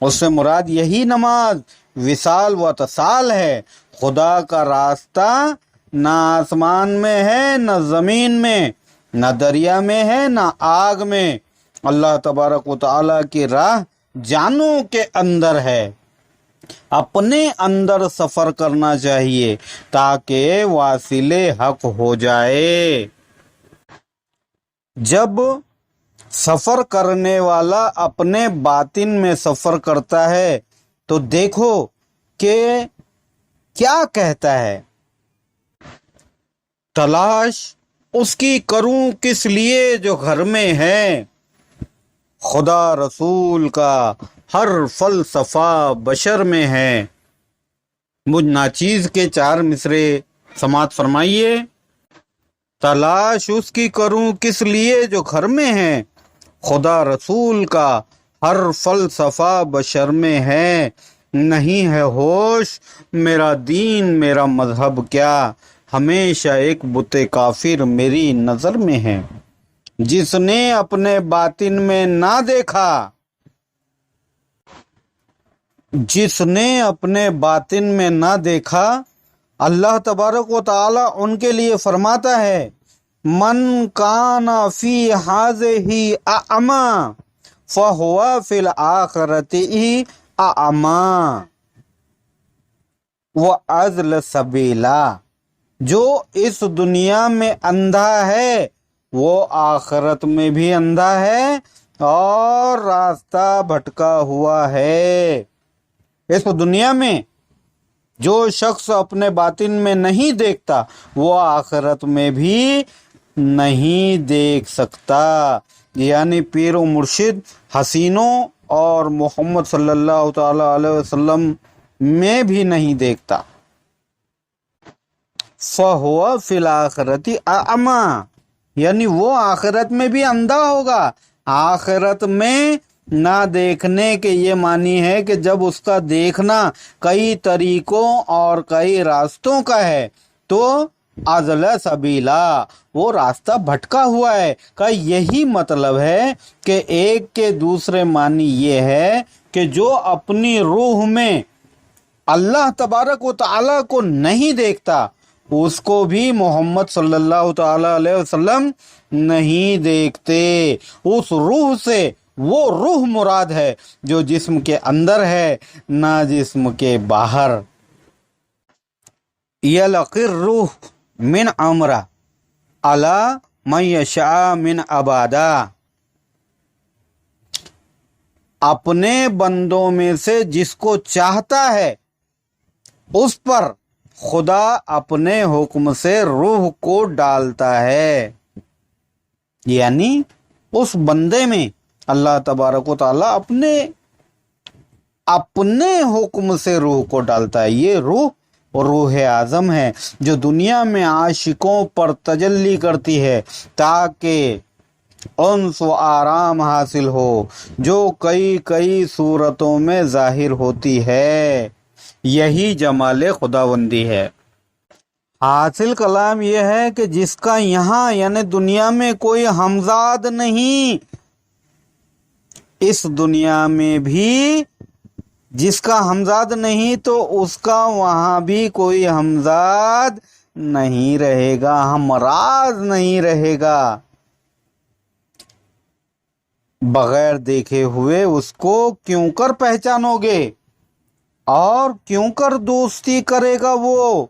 اس سے مراد یہی نماز وصال و اتصال ہے۔ خدا کا راستہ نہ آسمان میں ہے، نہ زمین میں، نہ دریا میں ہے، نہ آگ میں۔ اللہ تبارک و تعالیٰ کی راہ جانوں کے اندر ہے۔ اپنے اندر سفر کرنا چاہیے تاکہ واصل حق ہو جائے۔ جب سفر کرنے والا اپنے باطن میں سفر کرتا ہے تو دیکھو کہ کیا کہتا ہے، تلاش اس کی کروں کس لیے جو گھر میں ہے، خدا رسول کا ہر فلسفہ بشر میں ہے۔ مجھ ناچیز کے 4 مصرے سماعت فرمائیے۔ تلاش اس کی کروں کس لیے جو گھر میں ہے، خدا رسول کا ہر فلسفہ بشر میں ہے۔ نہیں ہے ہوش میرا دین میرا مذہب کیا، ہمیشہ ایک بت کافر میری نظر میں ہے۔ جس نے اپنے باطن میں نہ دیکھا، جس نے اپنے باطن میں نہ دیکھا، اللہ تبارک و تعالی ان کے لیے فرماتا ہے من کان فی ہذہ اعمی فہو فی الآخرۃ اعمی واضل سبیلا۔ جو اس دنیا میں اندھا ہے وہ آخرت میں بھی اندھا ہے اور راستہ بھٹکا ہوا ہے۔ اس دنیا میں جو شخص اپنے باطن میں نہیں دیکھتا وہ آخرت میں بھی نہیں دیکھ سکتا، یعنی پیر و مرشد حسینوں اور محمد صلی اللہ تعالی علیہ وسلم میں بھی نہیں دیکھتا۔ فَهُوَ فِي الْآخِرَةِ أَعْمَى، یعنی وہ آخرت میں بھی اندھا ہوگا۔ آخرت میں نہ دیکھنے کے یہ معنی ہے کہ جب اس کا دیکھنا کئی طریقوں اور کئی راستوں کا ہے تو اضل سبیلا، وہ راستہ بھٹکا ہوا ہے کا یہی مطلب ہے کہ ایک کے دوسرے معنی یہ ہے کہ جو اپنی روح میں اللہ تبارک و تعالیٰ کو نہیں دیکھتا اس کو بھی محمد صلی اللہ تعالی علیہ وسلم نہیں دیکھتے۔ اس روح سے وہ روح مراد ہے جو جسم کے اندر ہے نہ جسم کے باہر۔ یلقی الروح من امرہ علی من یشاء من عبادہ، اپنے بندوں میں سے جس کو چاہتا ہے اس پر خدا اپنے حکم سے روح کو ڈالتا ہے، یعنی اس بندے میں اللہ تبارک و تعالیٰ اپنے حکم سے روح کو ڈالتا ہے۔ یہ روح اعظم ہے جو دنیا میں عاشقوں پر تجلی کرتی ہے تاکہ انس و آرام حاصل ہو، جو کئی صورتوں میں ظاہر ہوتی ہے۔ یہی جمال خداوندی ہے۔ حاصل کلام یہ ہے کہ جس کا یہاں یعنی دنیا میں کوئی ہمزاد نہیں، اس دنیا میں بھی جس کا ہمزاد نہیں تو اس کا وہاں بھی کوئی ہمزاد نہیں رہے گا، ہمراز نہیں رہے گا۔ بغیر دیکھے ہوئے اس کو کیوں کر پہچانو گے اور کیوں کر دوستی کرے گا وہ؟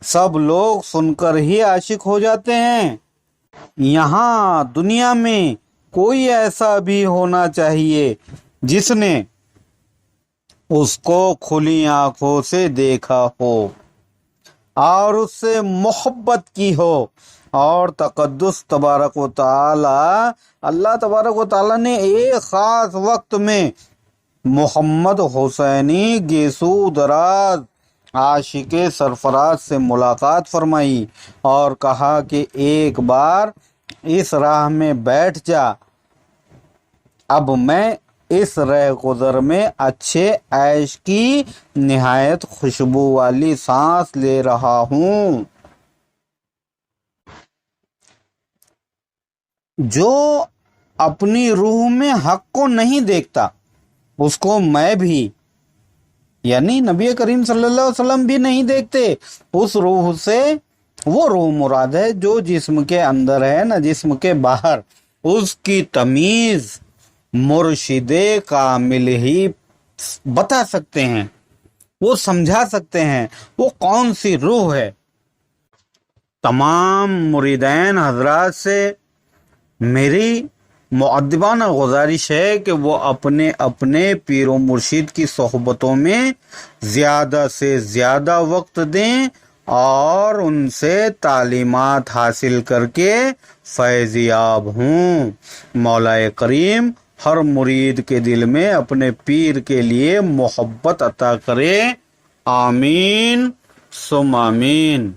سب لوگ سن کر ہی عاشق ہو جاتے ہیں۔ یہاں دنیا میں کوئی ایسا بھی ہونا چاہیے جس نے اس کو کھلی آنکھوں سے دیکھا ہو اور اس سے محبت کی ہو، اور تقدس تبارک و تعالی اللہ تبارک و تعالی نے ایک خاص وقت میں محمد حسینی گیسو دراز عاشق سرفراز سے ملاقات فرمائی اور کہا کہ ایک بار اس راہ میں بیٹھ جا، اب میں اس رہ گزر میں اچھے عیش کی نہایت خوشبو والی سانس لے رہا ہوں۔ جو اپنی روح میں حق کو نہیں دیکھتا اس کو میں بھی یعنی نبی کریم صلی اللہ علیہ وسلم بھی نہیں دیکھتے. اس روح سے وہ روح مراد ہے جو جسم کے اندر ہے نہ جسم کے باہر. اس کی تمیز مرشد کامل ہی بتا سکتے ہیں، وہ سمجھا سکتے ہیں وہ کون سی روح ہے. تمام مریدین حضرات سے میری مؤدبانہ گزارش ہے کہ وہ اپنے اپنے پیر و مرشد کی صحبتوں میں زیادہ سے زیادہ وقت دیں اور ان سے تعلیمات حاصل کر کے فیض یاب ہوں. مولا کریم ہر مرید کے دل میں اپنے پیر کے لیے محبت عطا کرے. آمین ثم آمین.